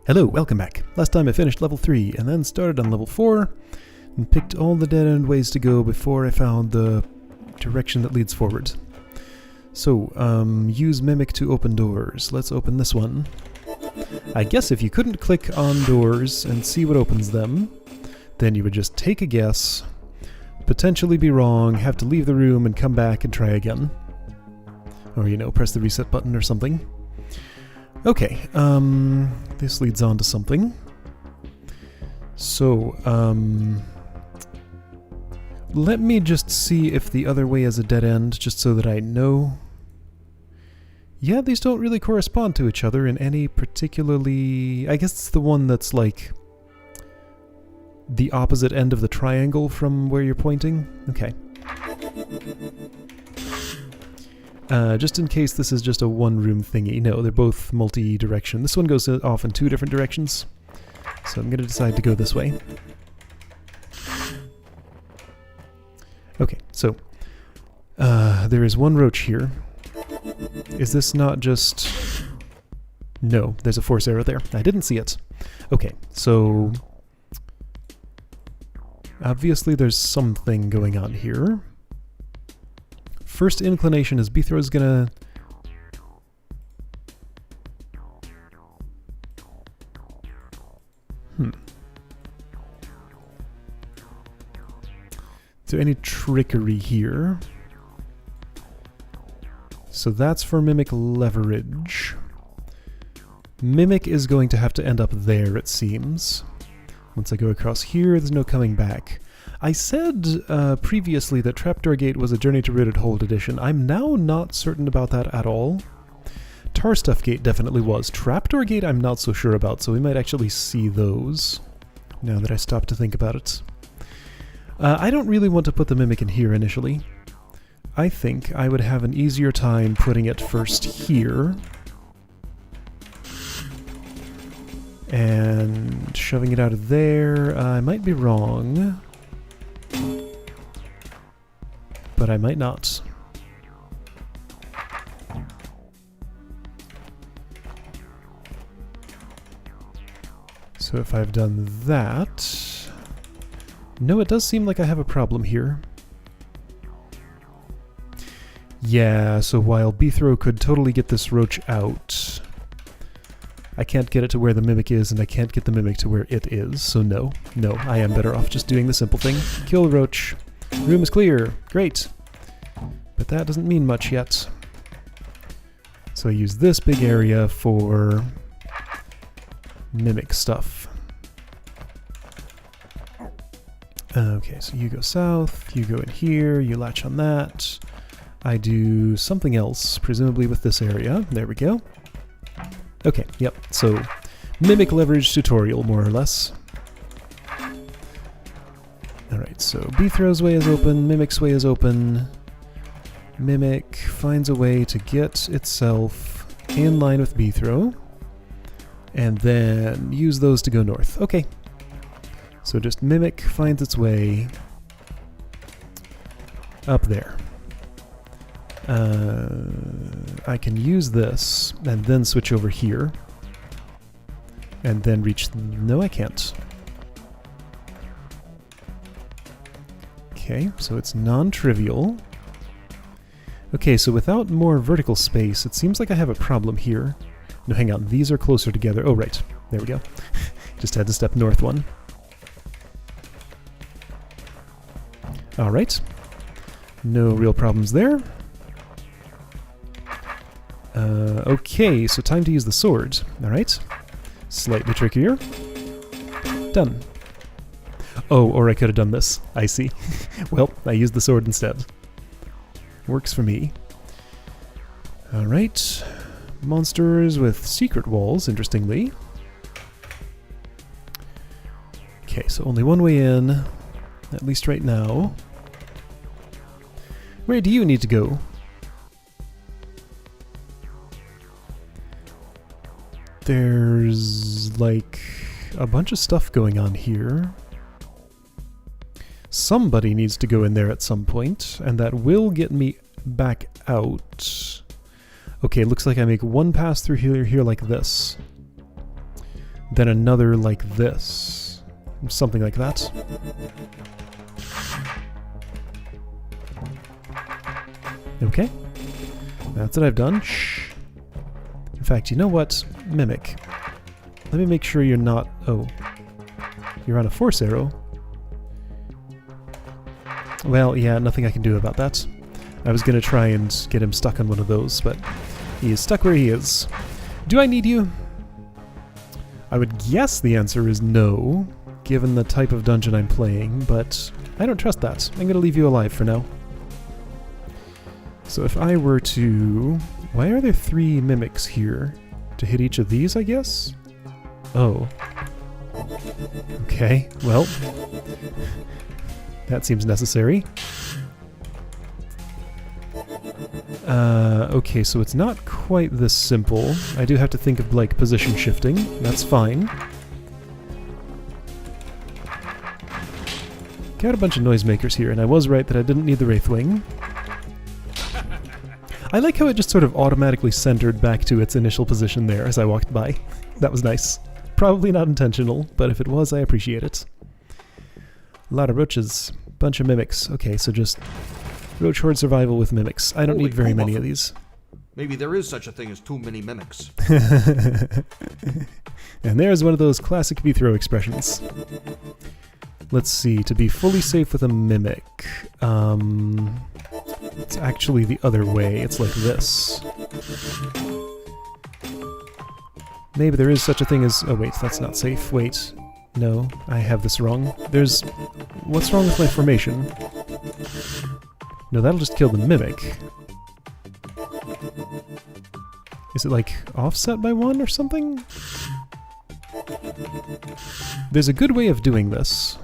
Hello, welcome back. Last time I finished level 3 and then started on level 4 and picked all the dead-end ways to go before I found the direction that leads forward. So, use Mimic to open doors. Let's open this one. I guess if you couldn't click on doors and see what opens them, then you would just take a guess, potentially be wrong, have to leave the room and come back and try again. Or, you know, press the reset button or something. Okay, this leads on to something. So, let me just see if the other way is a dead end, just so that I know. Yeah, these don't really correspond to each other in any particularly... I guess it's the one that's like the opposite end of the triangle from where you're pointing. Okay. Just in case this is just a one-room thingy. No, they're both multi-direction. This one goes off in 2 different directions. So I'm going to decide to go this way. Okay, so there is one roach here. Is this not just... No, there's a force arrow there. I didn't see it. Okay, so... obviously there's something going on here. First inclination is Beethro's gonna... Is there any trickery here? So that's for Mimic leverage. Mimic is going to have to end up there, it seems. Once I go across here, there's no coming back. I said previously that Trapdoor Gate was a Journey to Rooted Hold edition. I'm now not certain about that at all. Tarstuff Gate definitely was. Trapdoor Gate I'm not so sure about, so we might actually see those, now that I stop to think about it. I don't really want to put the Mimic in here initially. I think I would have an easier time putting it first here. And shoving it out of there. I might be wrong. But I might not. So if I've done that... No, it does seem like I have a problem here. Yeah, so while Beethro could totally get this roach out, I can't get it to where the Mimic is, and I can't get the Mimic to where it is, so no. No, I am better off just doing the simple thing. Kill the roach. Room is clear. Great. But that doesn't mean much yet. So I use this big area for Mimic stuff. Okay, so you go south, you go in here, you latch on that. I do something else, presumably with this area. There we go. Okay, yep, so Mimic leverage tutorial, more or less. Alright, so Beethro's way is open, Mimic's way is open. Mimic finds a way to get itself in line with Beethro, and then use those to go north. Okay. So just Mimic finds its way up there. I can use this and then switch over here. And then reach... No, I can't. Okay, so it's non-trivial. Okay, so without more vertical space, it seems like I have a problem here. No, hang on, these are closer together. Oh, right. There we go. Just had to step north one. Alright. No real problems there. Okay, so time to use the sword. Alright. Slightly trickier. Done. Oh, or I could have done this. I see. Well, I used the sword instead. Works for me. Alright. Monsters with secret walls, interestingly. Okay, so only one way in, at least right now. Where do you need to go? There's, like, a bunch of stuff going on here. Somebody needs to go in there at some point, and that will get me back out. Okay, looks like I make one pass through here like this. then another like this. Something like that. Okay. That's what I've done. Shh. In fact, you know what? Mimic. Let me make sure you're not... Oh. You're on a force arrow. Well, yeah, nothing I can do about that. I was going to try and get him stuck on one of those, but he is stuck where he is. Do I need you? I would guess the answer is no, given the type of dungeon I'm playing, but I don't trust that. I'm going to leave you alive for now. So if I were to... Why are there 3 mimics here? To hit each of these, I guess? Oh. Okay, well... That seems necessary. Okay, so it's not quite this simple. I do have to think of, like, position shifting. That's fine. Got a bunch of noisemakers here, and I was right that I didn't need the Wraithwing. I like how it just sort of automatically centered back to its initial position there as I walked by. That was nice. Probably not intentional, but if it was, I appreciate it. A lot of roaches. Bunch of mimics. Okay, so just roach horde survival with mimics. I don't need very many of these. Maybe there is such a thing as too many mimics. And there's one of those classic V-throw expressions. Let's see, to be fully safe with a mimic. It's actually the other way. It's like this. Maybe there is such a thing as... Oh wait, that's not safe. Wait. No, I have this wrong. There's... What's wrong with my formation? No, that'll just kill the mimic. Is it like offset by 1 or something? There's a good way of doing this.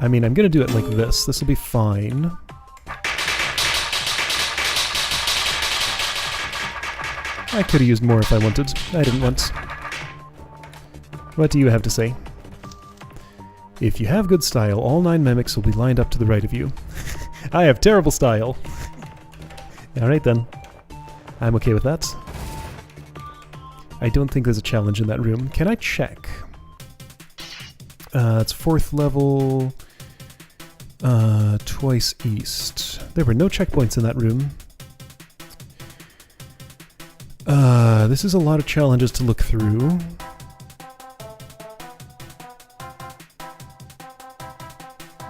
I mean, I'm gonna do it like this. This will be fine. I could have used more if I wanted. I didn't want. What do you have to say? If you have good style, all 9 mimics will be lined up to the right of you. I have terrible style. Alright then. I'm okay with that. I don't think there's a challenge in that room. Can I check? It's 4th level... twice east. There were no checkpoints in that room. This is a lot of challenges to look through.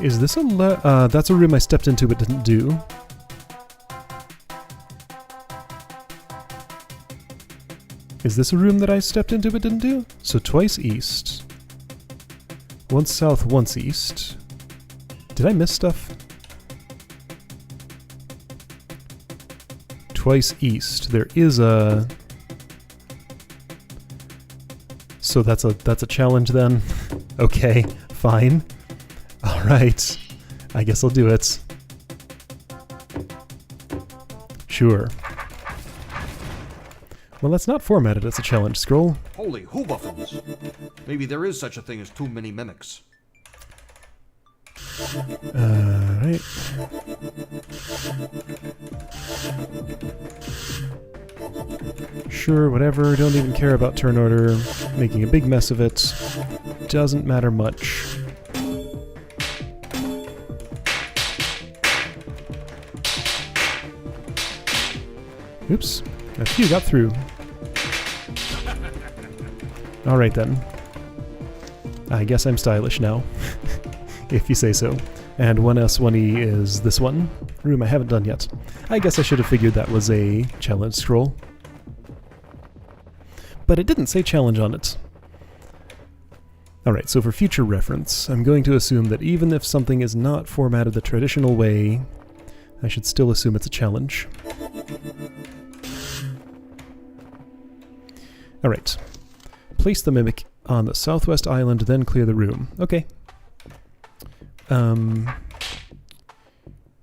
Is this a that's a room I stepped into but didn't do. Is this a room that I stepped into but didn't do? So twice east. Once south, once east. Did I miss stuff? Twice east. There is a... So that's a challenge then? Okay, fine. Alright. I guess I'll do it. Sure. Well, that's not formatted as a challenge scroll. Holy hoobuffins! Maybe there is such a thing as too many mimics. Right. Sure, whatever. Don't even care about turn order. Making a big mess of it. Doesn't matter much. Oops. A few got through. Alright then. I guess I'm stylish now. If you say so. And 1S, 1E is this one. Room I haven't done yet. I guess I should have figured that was a challenge scroll. But it didn't say challenge on it. Alright, so for future reference, I'm going to assume that even if something is not formatted the traditional way, I should still assume it's a challenge. Alright. Place the mimic on the southwest island, then clear the room. Okay.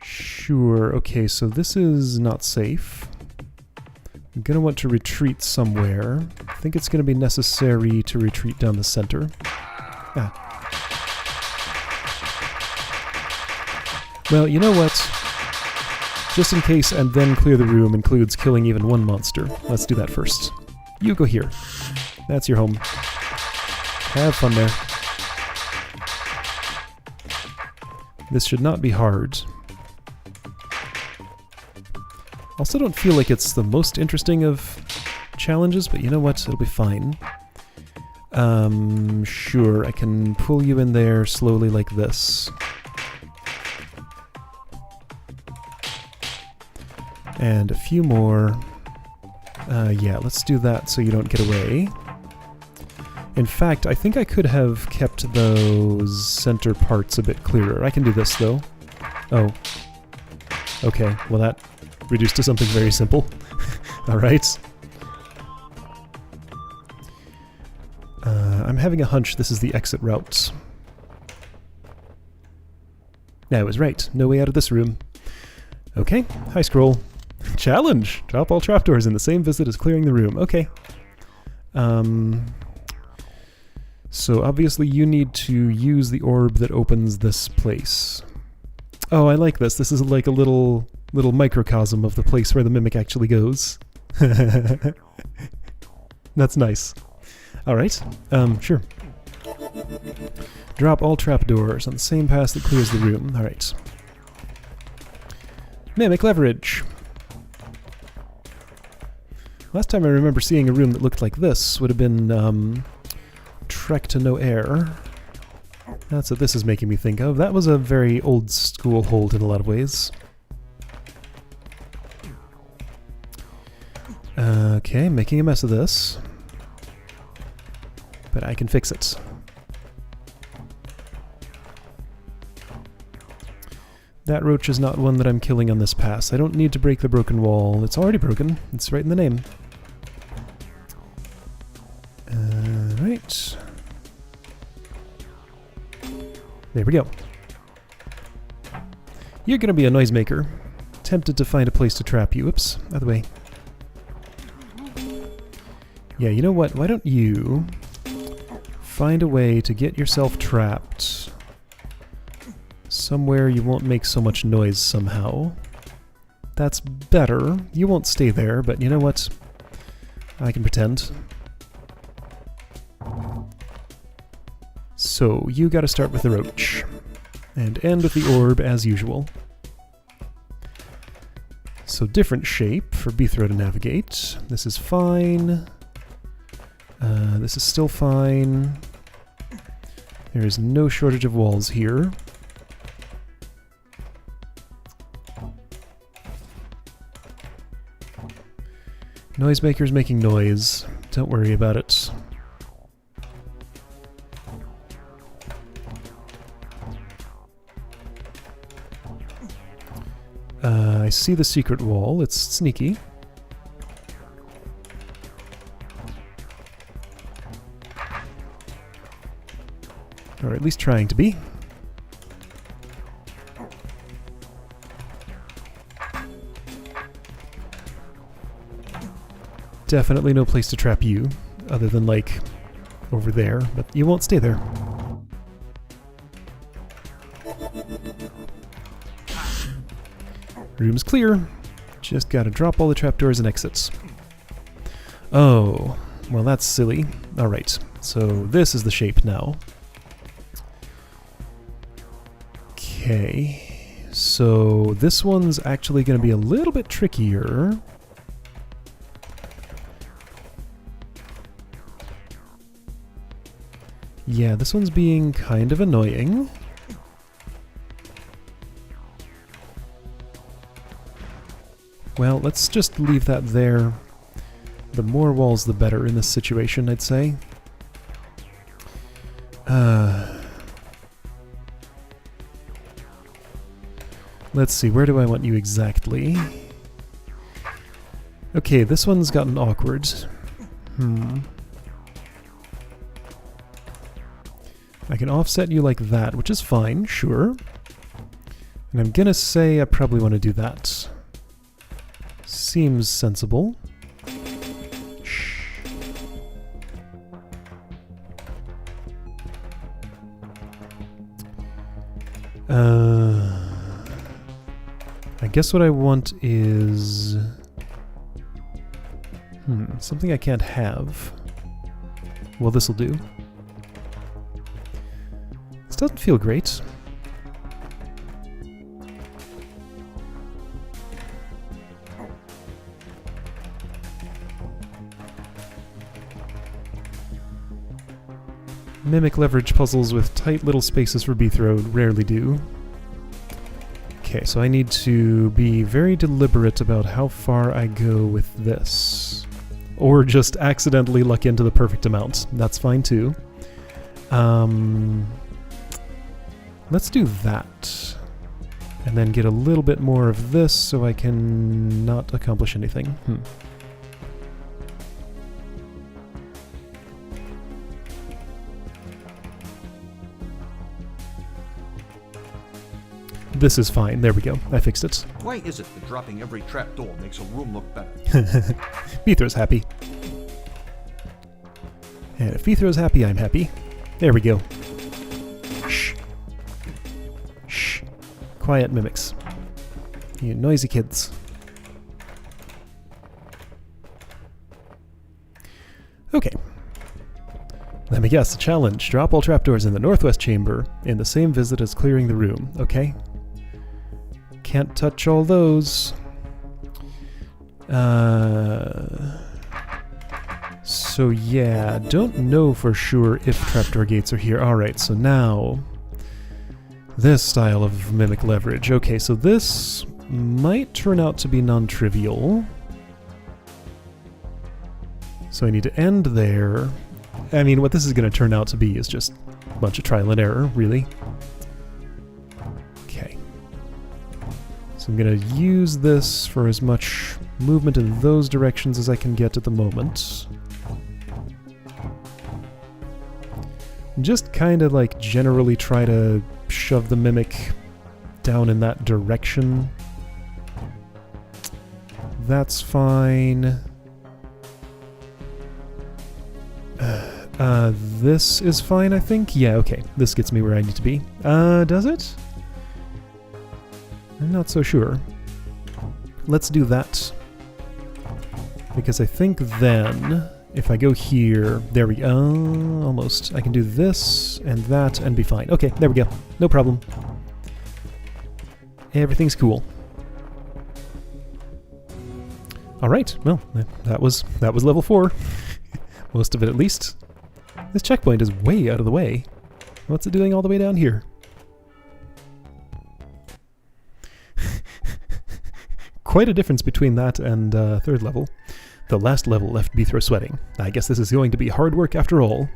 Sure, okay, so this is not safe. I'm gonna want to retreat somewhere. I think it's gonna be necessary to retreat down the center. Ah. Well, you know what? Just in case and then clear the room includes killing even one monster. Let's do that first. You go here. That's your home. Have fun there. This should not be hard. Also don't feel like it's the most interesting of challenges, but you know what? It'll be fine. Sure, I can pull you in there slowly like this. And a few more. Yeah, let's do that so you don't get away. In fact, I think I could have kept those center parts a bit clearer. I can do this, though. Oh. Okay, well that reduced to something very simple. Alright. I'm having a hunch this is the exit route. Yeah, I was right. No way out of this room. Okay, high scroll. Challenge! Drop all trapdoors in the same visit as clearing the room. Okay. So obviously you need to use the orb that opens this place. Oh, I like this. This is like a little microcosm of the place where the mimic actually goes. That's nice. Alright, sure. Drop all trapdoors on the same path that clears the room. Alright. Mimic leverage. Last time I remember seeing a room that looked like this would have been Trek to No Air. That's what this is making me think of. That was a very old school hold in a lot of ways. Okay, making a mess of this. But I can fix it. That roach is not one that I'm killing on this pass. I don't need to break the broken wall. It's already broken. It's right in the name. Right. There we go. You're gonna be a noisemaker. Tempted to find a place to trap you. Oops, out of the way. Yeah, you know what? Why don't you find a way to get yourself trapped somewhere you won't make so much noise somehow. That's better. You won't stay there, but you know what? I can pretend. So, you gotta start with the roach. And end with the orb as usual. So different shape for Bethro to navigate. This is fine. This is still fine. There is no shortage of walls here. Noisemaker's making noise. Don't worry about it. I see the secret wall. It's sneaky. Or at least trying to be. Definitely no place to trap you, other than, like, over there, but you won't stay there. Room's clear. Just gotta drop all the trapdoors and exits. Oh, well that's silly. Alright, so this is the shape now. Okay, so this one's actually gonna be a little bit trickier. Yeah, this one's being kind of annoying. Well, let's just leave that there. The more walls the better in this situation, I'd say. Let's see, where do I want you exactly? Okay, this one's gotten awkward. I can offset you like that, which is fine, sure. And I'm gonna say I probably want to do that. Seems sensible. Shh. I guess what I want is... something I can't have. Well, this'll do. This doesn't feel great. Mimic leverage puzzles with tight little spaces for B-throw rarely do. Okay, so I need to be very deliberate about how far I go with this. Or just accidentally luck into the perfect amount. That's fine too. Let's do that. And then get a little bit more of this so I can not accomplish anything. This is fine. There we go. I fixed it. Why is it that dropping every trapdoor makes a room look better? B-throw's happy. And if B-throw's happy, I'm happy. There we go. Shh. Shh. Quiet, mimics. You noisy kids. Okay. Let me guess. The challenge. Drop all trapdoors in the northwest chamber in the same visit as clearing the room. Okay. Can't touch all those. So yeah, don't know for sure if trapdoor gates are here. Alright, so now this style of mimic leverage. Okay, so this might turn out to be non-trivial. So I need to end there. I mean, what this is going to turn out to be is just a bunch of trial and error, really. Okay. So I'm going to use this for as much movement in those directions as I can get at the moment. Just kind of like generally try to shove the mimic down in that direction. That's fine. This is fine, I think? Yeah, okay. This gets me where I need to be. Does it? I'm not so sure. Let's do that. Because I think then, if I go here, there we go. Almost. I can do this and that and be fine. Okay, there we go. No problem. Everything's cool. Alright, well, that was level 4. Most of it, at least. This checkpoint is way out of the way. What's it doing all the way down here? Quite a difference between that and third level. The last level left B-throw sweating. I guess this is going to be hard work after all.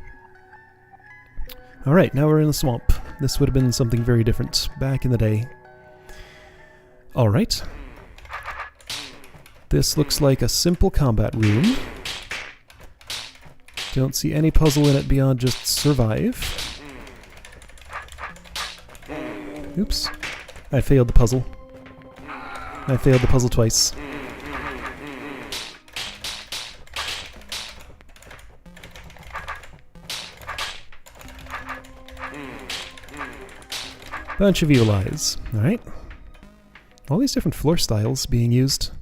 Alright, now we're in the swamp. This would have been something very different back in the day. Alright. This looks like a simple combat room. Don't see any puzzle in it beyond just survive. Oops. I failed the puzzle. I failed the puzzle twice. Bunch of evil eyes. Alright. All these different floor styles being used.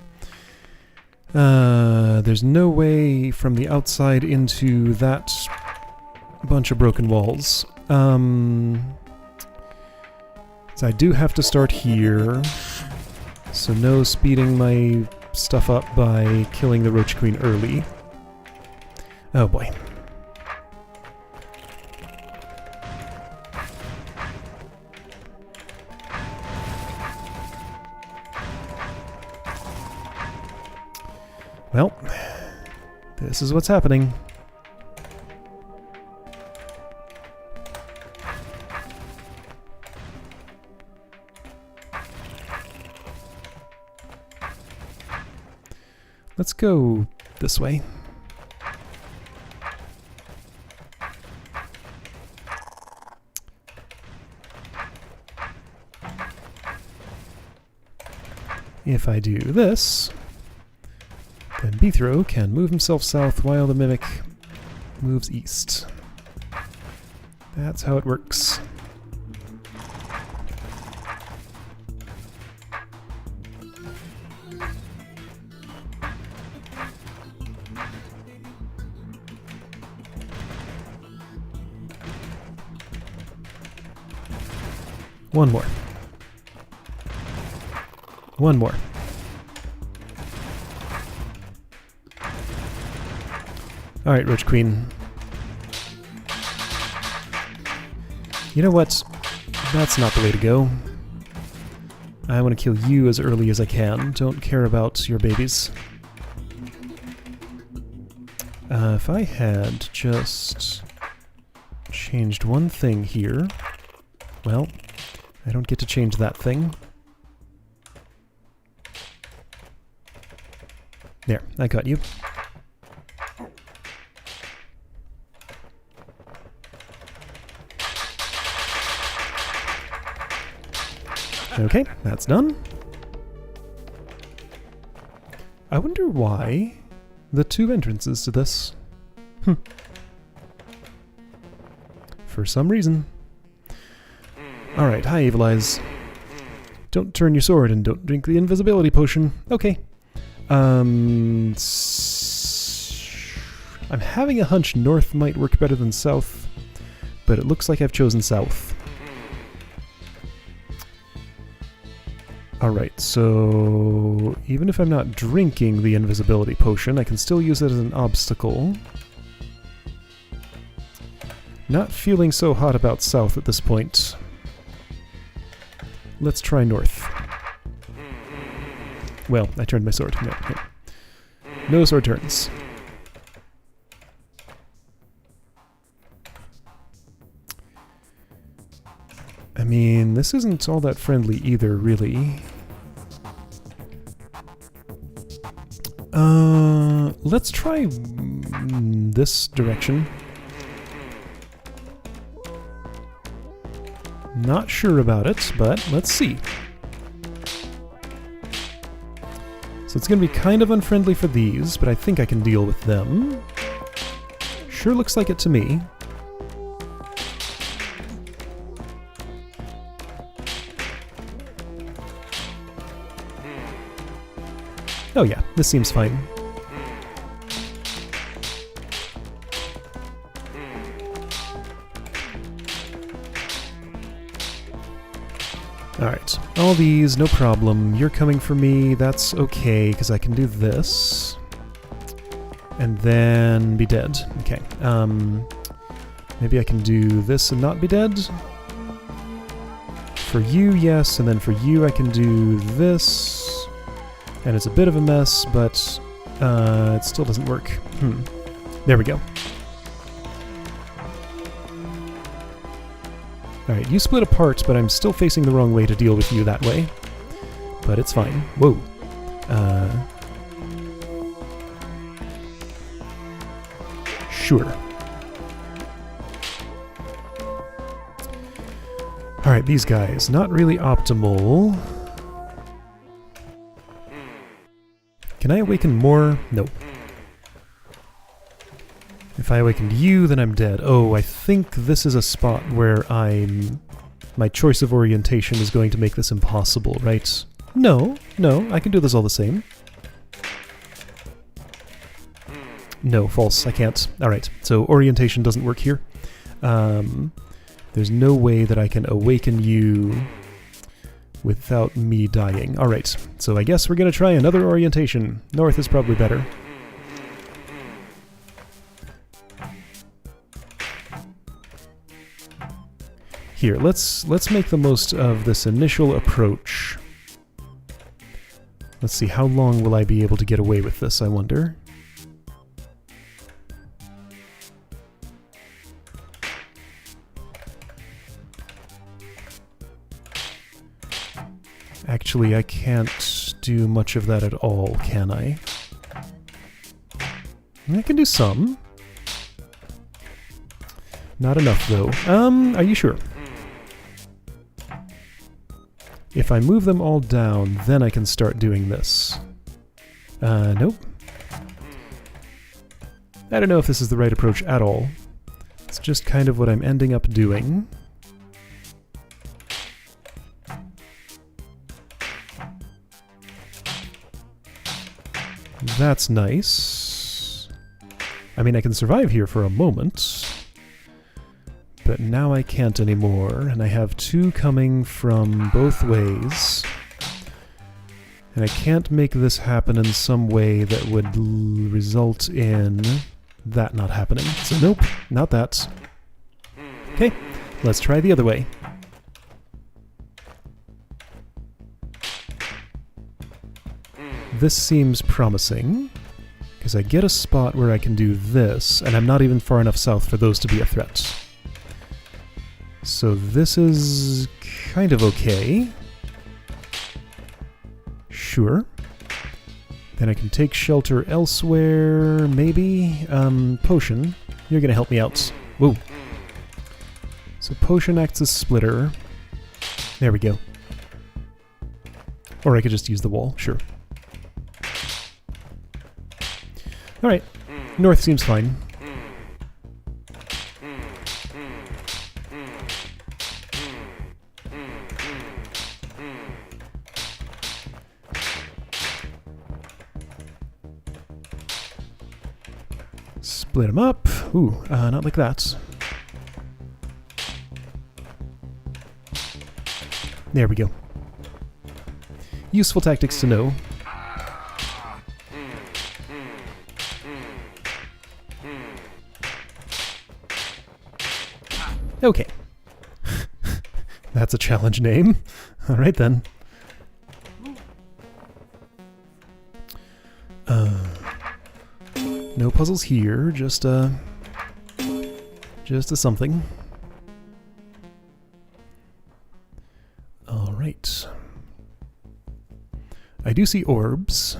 There's no way from the outside into that bunch of broken walls. So I do have to start here. So no speeding my stuff up by killing the Roach Queen early. Oh boy. Well, this is what's happening. Let's go this way. If I do this, then B-throw can move himself south while the mimic moves east. That's how it works. One more. One more. Alright, Roach Queen. You know what? That's not the way to go. I want to kill you as early as I can. Don't care about your babies. If I had just changed one thing here... Well, I don't get to change that thing. There, I got you. Okay, that's done. I wonder why the two entrances to this. For some reason. Alright, hi Evil Eyes. Don't turn your sword and don't drink the invisibility potion. Okay. I'm having a hunch north might work better than south, but it looks like I've chosen south. Alright, so even if I'm not drinking the invisibility potion, I can still use it as an obstacle. Not feeling so hot about south at this point. Let's try north. Well, I turned my sword. No, no. No sword turns. I mean, this isn't all that friendly either, really. Let's try this direction. Not sure about it, but let's see. So it's going to be kind of unfriendly for these, but I think I can deal with them. Sure looks like it to me. Oh yeah, this seems fine. Alright, all these, no problem. You're coming for me, that's okay, because I can do this. And then be dead. Okay, maybe I can do this and not be dead? For you, yes, and then for you I can do this. And it's a bit of a mess, but it still doesn't work. There we go. Alright, you split apart, but I'm still facing the wrong way to deal with you that way. But it's fine. Whoa. Sure. Alright, these guys, not really optimal. Can I awaken more? No. If I awakened you, then I'm dead. Oh, I think this is a spot where my choice of orientation is going to make this impossible, right? No, I can do this all the same. No, false, I can't. Alright, so orientation doesn't work here. There's no way that I can awaken you without me dying. Alright, so I guess we're gonna try another orientation. North is probably better. Here, let's make the most of this initial approach. Let's see, how long will I be able to get away with this, I wonder? Actually, I can't do much of that at all, can I? I can do some. Not enough, though. Are you sure? If I move them all down, then I can start doing this. Nope. I don't know if this is the right approach at all. It's just kind of what I'm ending up doing. That's nice. I mean, I can survive here for a moment. But now I can't anymore, and I have two coming from both ways. And I can't make this happen in some way that would result in that not happening. So nope, not that. Okay, let's try the other way. This seems promising, because I get a spot where I can do this, and I'm not even far enough south for those to be a threat. So this is kind of okay. Sure. Then I can take shelter elsewhere, maybe. Potion, you're gonna help me out. Whoa. So Potion acts as splitter. There we go. Or I could just use the wall, sure. Alright, north seems fine. Split them up. Ooh, not like that. There we go. Useful tactics to know. Okay. That's a challenge name. Alright then. No puzzles here, just a something. Alright. I do see orbs.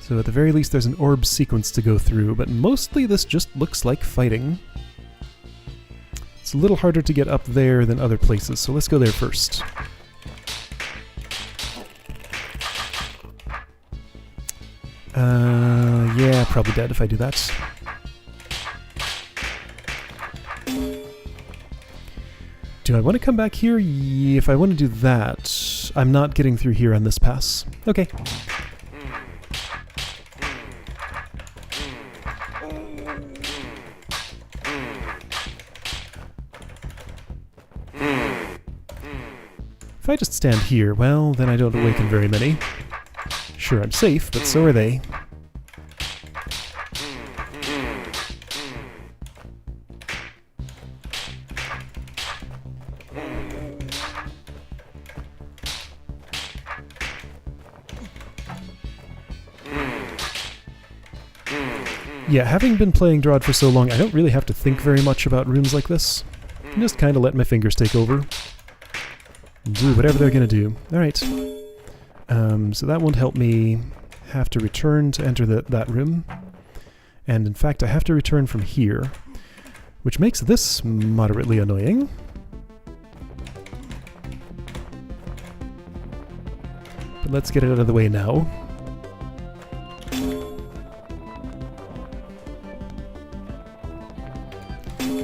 So at the very least there's an orb sequence to go through, but mostly this just looks like fighting. It's a little harder to get up there than other places, so let's go there first. Yeah, probably dead if I do that. Do I want to come back here? Yeah, if I want to do that, I'm not getting through here on this pass. Okay. If I just stand here, well, then I don't awaken very many. Sure, I'm safe, but so are they. Yeah, having been playing DROD for so long, I don't really have to think very much about rooms like this. I just kind of let my fingers take over. And do whatever they're gonna do. Alright. So that won't help me have to return to enter that room. And in fact, I have to return from here, which makes this moderately annoying. But let's get it out of the way now.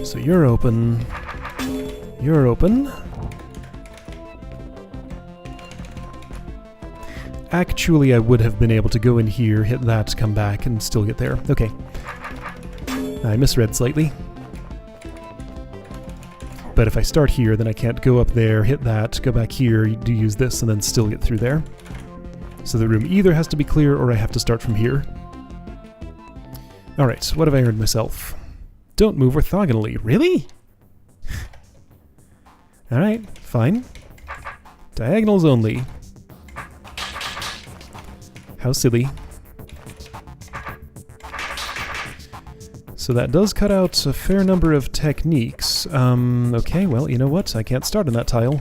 So you're open. You're open. Actually, I would have been able to go in here, hit that, come back, and still get there. Okay. I misread slightly. But if I start here, then I can't go up there, hit that, go back here, use this, and then still get through there. So the room either has to be clear, or I have to start from here. Alright, what have I earned myself? Don't move orthogonally. Really? Alright, fine. Diagonals only. How silly. So that does cut out a fair number of techniques. Okay, well, you know what? I can't start on that tile.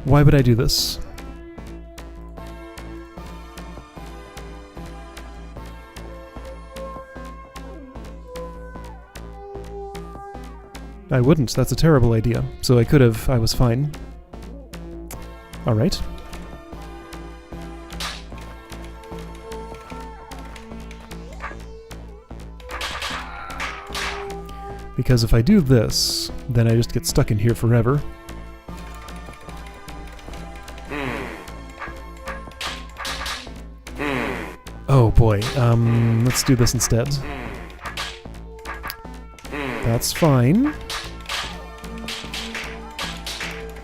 Why would I do this? I wouldn't, that's a terrible idea. So I could have, I was fine. Alright. Because if I do this, then I just get stuck in here forever. boy. Let's do this instead. That's fine.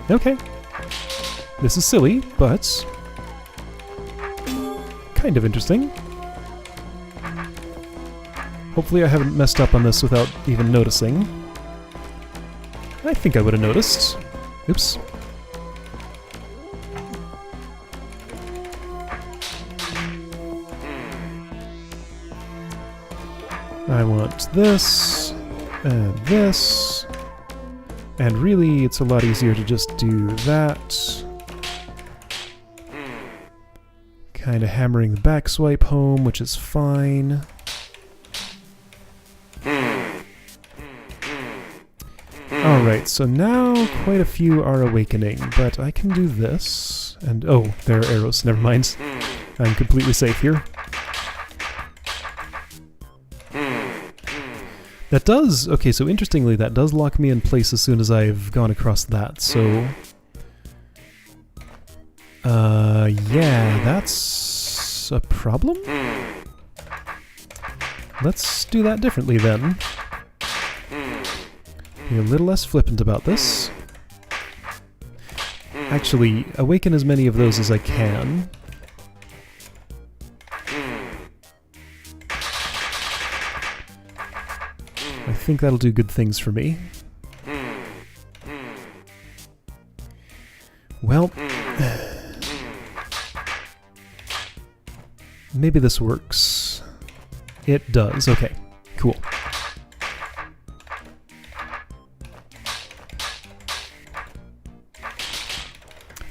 Okay. This is silly, but kind of interesting. Hopefully I haven't messed up on this without even noticing. I think I would have noticed. Oops. I want this, and this, and really it's a lot easier to just do that. Kind of hammering the back swipe home, which is fine. Alright, so now quite a few are awakening, but I can do this, and oh, there are arrows, never mind. I'm completely safe here. That does, okay, so interestingly, that does lock me in place as soon as I've gone across that, so... yeah, that's a problem? Let's do that differently then. Be a little less flippant about this. Actually, awaken as many of those as I can. I think that'll do good things for me. Well, maybe this works. It does. Okay, cool.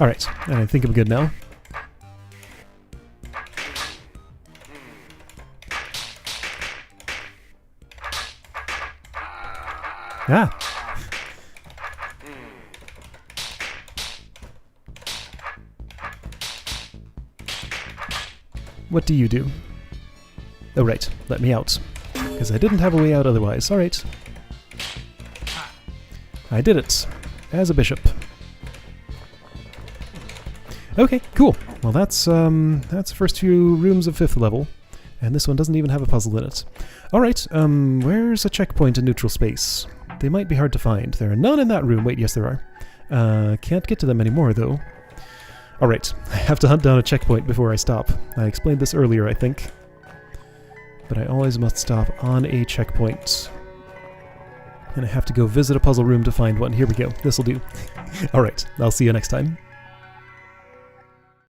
Alright, I think I'm good now. Ah! What do you do? Oh right, let me out. Because I didn't have a way out otherwise. Alright. I did it. As a bishop. Okay, cool. Well that's the first few rooms of 5th level. And this one doesn't even have a puzzle in it. Alright, where's a checkpoint in neutral space? They might be hard to find. There are none in that room. Wait, yes there are. Can't get to them anymore, though. Alright, I have to hunt down a checkpoint before I stop. I explained this earlier, I think. But I always must stop on a checkpoint. And I have to go visit a puzzle room to find one. Here we go. This'll do. Alright, I'll see you next time.